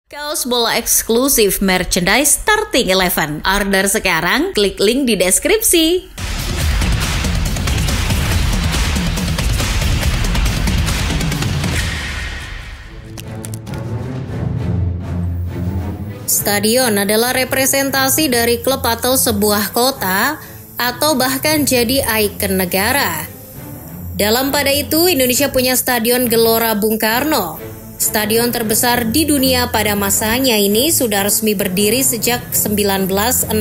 Kaos bola eksklusif merchandise Starting 11. Order sekarang, klik link di deskripsi. Stadion adalah representasi dari klub atau sebuah kota, atau bahkan jadi ikon negara. Dalam pada itu, Indonesia punya Stadion Gelora Bung Karno. Stadion terbesar di dunia pada masanya ini sudah resmi berdiri sejak 1962.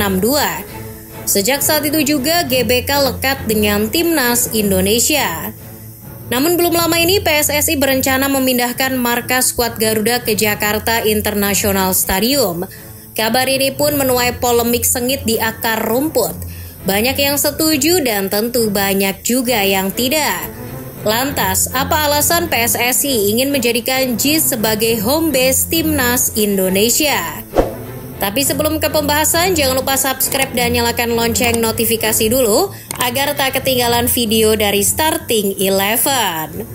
Sejak saat itu juga GBK lekat dengan Timnas Indonesia. Namun belum lama ini PSSI berencana memindahkan markas skuad Garuda ke Jakarta International Stadium. Kabar ini pun menuai polemik sengit di akar rumput. Banyak yang setuju dan tentu banyak juga yang tidak. Lantas, apa alasan PSSI ingin menjadikan JIS sebagai home base Timnas Indonesia? Tapi sebelum ke pembahasan, jangan lupa subscribe dan nyalakan lonceng notifikasi dulu agar tak ketinggalan video dari Starting 11.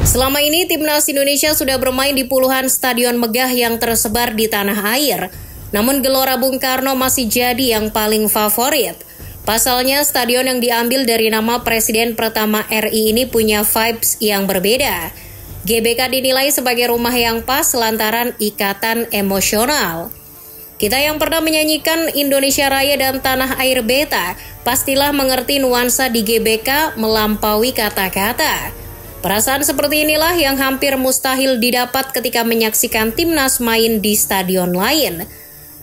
Selama ini, Timnas Indonesia sudah bermain di puluhan stadion megah yang tersebar di tanah air. Namun Gelora Bung Karno masih jadi yang paling favorit. Pasalnya, stadion yang diambil dari nama Presiden pertama RI ini punya vibes yang berbeda. GBK dinilai sebagai rumah yang pas lantaran ikatan emosional. Kita yang pernah menyanyikan Indonesia Raya dan Tanah Air Beta, pastilah mengerti nuansa di GBK melampaui kata-kata. Perasaan seperti inilah yang hampir mustahil didapat ketika menyaksikan Timnas main di stadion lain.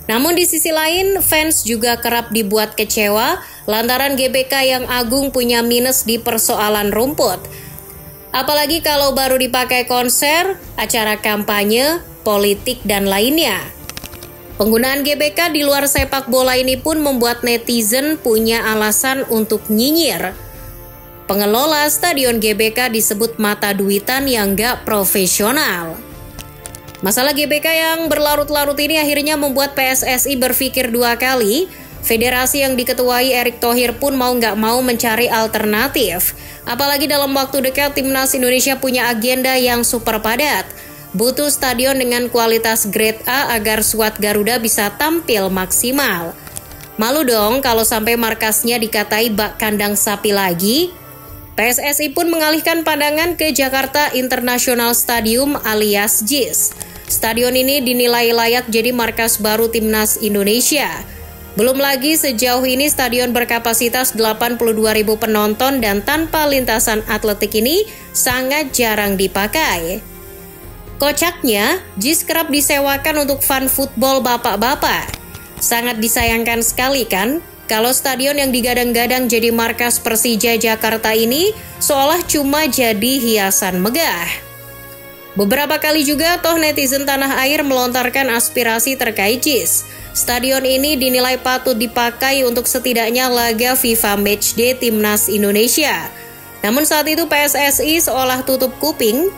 Namun di sisi lain, fans juga kerap dibuat kecewa lantaran GBK yang agung punya minus di persoalan rumput. Apalagi kalau baru dipakai konser, acara kampanye, politik, dan lainnya. Penggunaan GBK di luar sepak bola ini pun membuat netizen punya alasan untuk nyinyir. Pengelola stadion GBK disebut mata duitan yang gak profesional. Masalah GBK yang berlarut-larut ini akhirnya membuat PSSI berpikir dua kali. Federasi yang diketuai Erick Thohir pun mau nggak mau mencari alternatif. Apalagi dalam waktu dekat Timnas Indonesia punya agenda yang super padat. Butuh stadion dengan kualitas grade A agar skuad Garuda bisa tampil maksimal. Malu dong kalau sampai markasnya dikatai bak kandang sapi lagi. PSSI pun mengalihkan pandangan ke Jakarta International Stadium alias JIS. Stadion ini dinilai layak jadi markas baru Timnas Indonesia. Belum lagi sejauh ini stadion berkapasitas 82.000 penonton dan tanpa lintasan atletik ini sangat jarang dipakai. Kocaknya, JIS kerap disewakan untuk fan football bapak-bapak. Sangat disayangkan sekali kan? Kalau stadion yang digadang-gadang jadi markas Persija Jakarta ini seolah cuma jadi hiasan megah. Beberapa kali juga toh netizen tanah air melontarkan aspirasi terkait JIS. Stadion ini dinilai patut dipakai untuk setidaknya laga FIFA Matchday Timnas Indonesia. Namun saat itu PSSI seolah tutup kuping.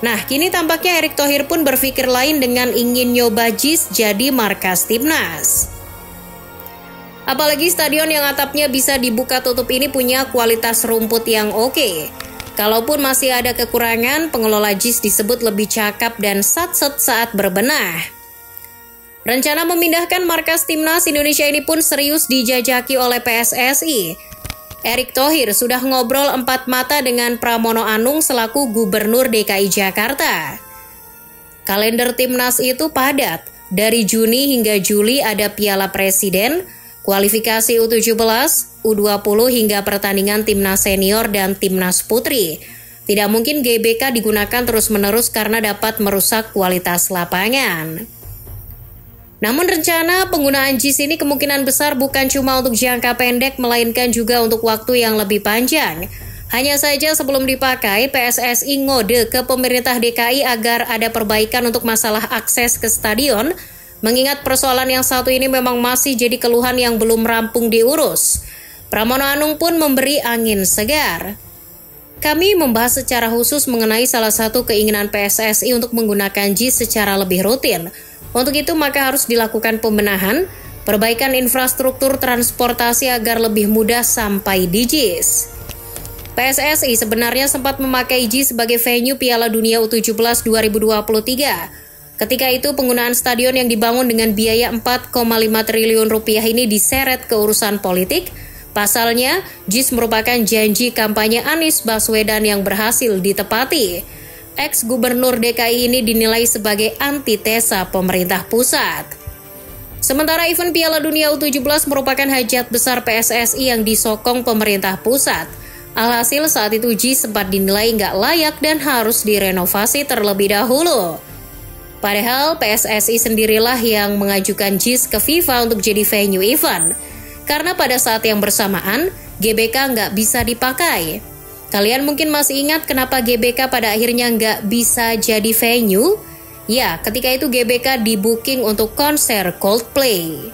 Nah, kini tampaknya Erick Thohir pun berpikir lain dengan ingin nyoba JIS jadi markas Timnas. Apalagi stadion yang atapnya bisa dibuka tutup ini punya kualitas rumput yang oke. Kalaupun masih ada kekurangan, pengelola JIS disebut lebih cakap dan satset saat berbenah. Rencana memindahkan markas Timnas Indonesia ini pun serius dijajaki oleh PSSI. Erick Thohir sudah ngobrol empat mata dengan Pramono Anung selaku Gubernur DKI Jakarta. Kalender Timnas itu padat. Dari Juni hingga Juli ada Piala Presiden, kualifikasi U17, U20 hingga pertandingan Timnas Senior dan Timnas Putri. Tidak mungkin GBK digunakan terus-menerus karena dapat merusak kualitas lapangan. Namun rencana penggunaan JIS ini kemungkinan besar bukan cuma untuk jangka pendek melainkan juga untuk waktu yang lebih panjang. Hanya saja sebelum dipakai, PSSI ngode ke pemerintah DKI agar ada perbaikan untuk masalah akses ke stadion. Mengingat persoalan yang satu ini memang masih jadi keluhan yang belum rampung diurus. Pramono Anung pun memberi angin segar. Kami membahas secara khusus mengenai salah satu keinginan PSSI untuk menggunakan JIS secara lebih rutin. Untuk itu maka harus dilakukan pembenahan, perbaikan infrastruktur transportasi agar lebih mudah sampai di JIS. PSSI sebenarnya sempat memakai JIS sebagai venue Piala Dunia U17 2023. Ketika itu penggunaan stadion yang dibangun dengan biaya 4,5 triliun rupiah ini diseret ke urusan politik. Pasalnya, JIS merupakan janji kampanye Anies Baswedan yang berhasil ditepati. Ex-gubernur DKI ini dinilai sebagai antitesa pemerintah pusat. Sementara event Piala Dunia U17 merupakan hajat besar PSSI yang disokong pemerintah pusat. Alhasil saat itu JIS sempat dinilai nggak layak dan harus direnovasi terlebih dahulu. Padahal PSSI sendirilah yang mengajukan JIS ke FIFA untuk jadi venue event. Karena pada saat yang bersamaan, GBK nggak bisa dipakai. Kalian mungkin masih ingat kenapa GBK pada akhirnya nggak bisa jadi venue? Ya, ketika itu GBK di-booking untuk konser Coldplay.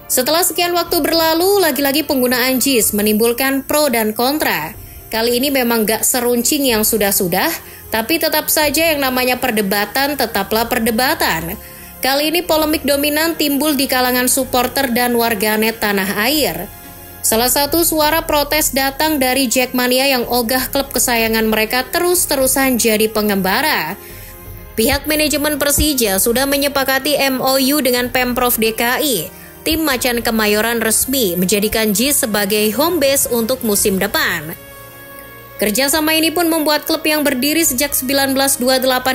Setelah sekian waktu berlalu, lagi-lagi penggunaan JIS menimbulkan pro dan kontra. Kali ini memang nggak seruncing yang sudah-sudah, tapi tetap saja yang namanya perdebatan tetaplah perdebatan. Kali ini polemik dominan timbul di kalangan supporter dan warganet tanah air. Salah satu suara protes datang dari Jackmania yang ogah klub kesayangan mereka terus-terusan jadi pengembara. Pihak manajemen Persija sudah menyepakati MOU dengan Pemprov DKI. Tim Macan Kemayoran resmi menjadikan JIS sebagai home base untuk musim depan. Kerjasama ini pun membuat klub yang berdiri sejak 1928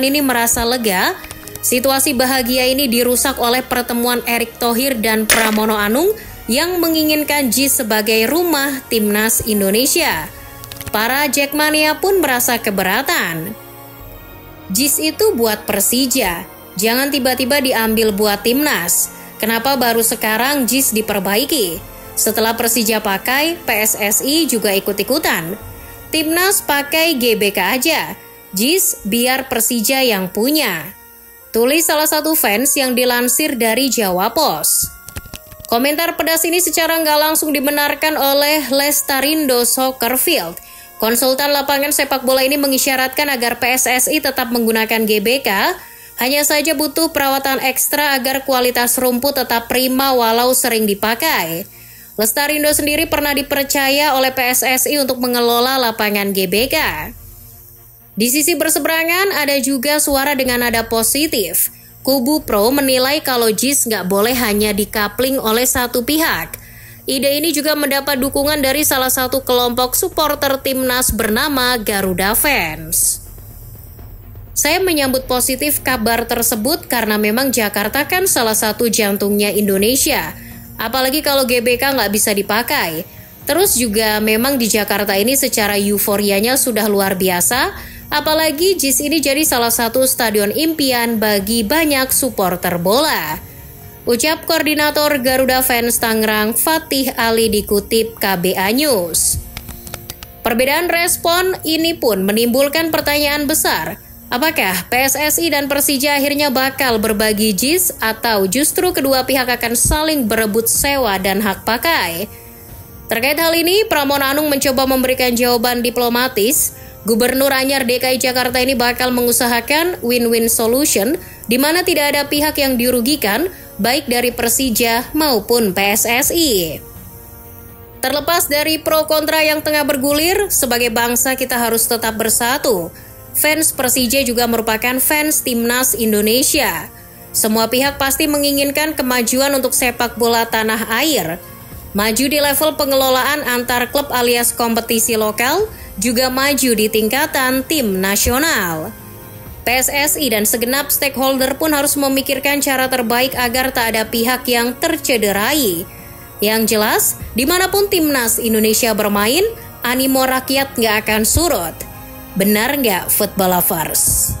ini merasa lega. Situasi bahagia ini dirusak oleh pertemuan Erick Thohir dan Pramono Anung yang menginginkan JIS sebagai rumah timnas Indonesia. Para Jackmania pun merasa keberatan. JIS itu buat Persija, jangan tiba-tiba diambil buat timnas. Kenapa baru sekarang JIS diperbaiki? Setelah Persija pakai, PSSI juga ikut-ikutan. Timnas pakai GBK aja, JIS biar Persija yang punya. Tulis salah satu fans yang dilansir dari Jawa Pos. Komentar pedas ini secara nggak langsung dibenarkan oleh Lestarindo Soccerfield. Konsultan lapangan sepak bola ini mengisyaratkan agar PSSI tetap menggunakan GBK, hanya saja butuh perawatan ekstra agar kualitas rumput tetap prima walau sering dipakai. Lestarindo sendiri pernah dipercaya oleh PSSI untuk mengelola lapangan GBK. Di sisi berseberangan ada juga suara dengan nada positif. Kubu pro menilai kalau JIS nggak boleh hanya dikapling oleh satu pihak. Ide ini juga mendapat dukungan dari salah satu kelompok supporter timnas bernama Garuda Fans. Saya menyambut positif kabar tersebut karena memang Jakarta kan salah satu jantungnya Indonesia. Apalagi kalau GBK nggak bisa dipakai. Terus juga memang di Jakarta ini secara euforianya sudah luar biasa. Apalagi JIS ini jadi salah satu stadion impian bagi banyak supporter bola. Ucap Koordinator Garuda Fans Tangerang Fatih Ali dikutip KBA News. Perbedaan respon ini pun menimbulkan pertanyaan besar. Apakah PSSI dan Persija akhirnya bakal berbagi JIS atau justru kedua pihak akan saling berebut sewa dan hak pakai? Terkait hal ini, Pramono Anung mencoba memberikan jawaban diplomatis. Gubernur anyar DKI Jakarta ini bakal mengusahakan win-win solution di mana tidak ada pihak yang dirugikan baik dari Persija maupun PSSI. Terlepas dari pro kontra yang tengah bergulir, sebagai bangsa kita harus tetap bersatu. Fans Persija juga merupakan fans timnas Indonesia. Semua pihak pasti menginginkan kemajuan untuk sepak bola tanah air. Maju di level pengelolaan antar klub alias kompetisi lokal, juga maju di tingkatan tim nasional. PSSI dan segenap stakeholder pun harus memikirkan cara terbaik agar tak ada pihak yang tercederai. Yang jelas, dimanapun timnas Indonesia bermain, animo rakyat nggak akan surut. Benar nggak, football lovers?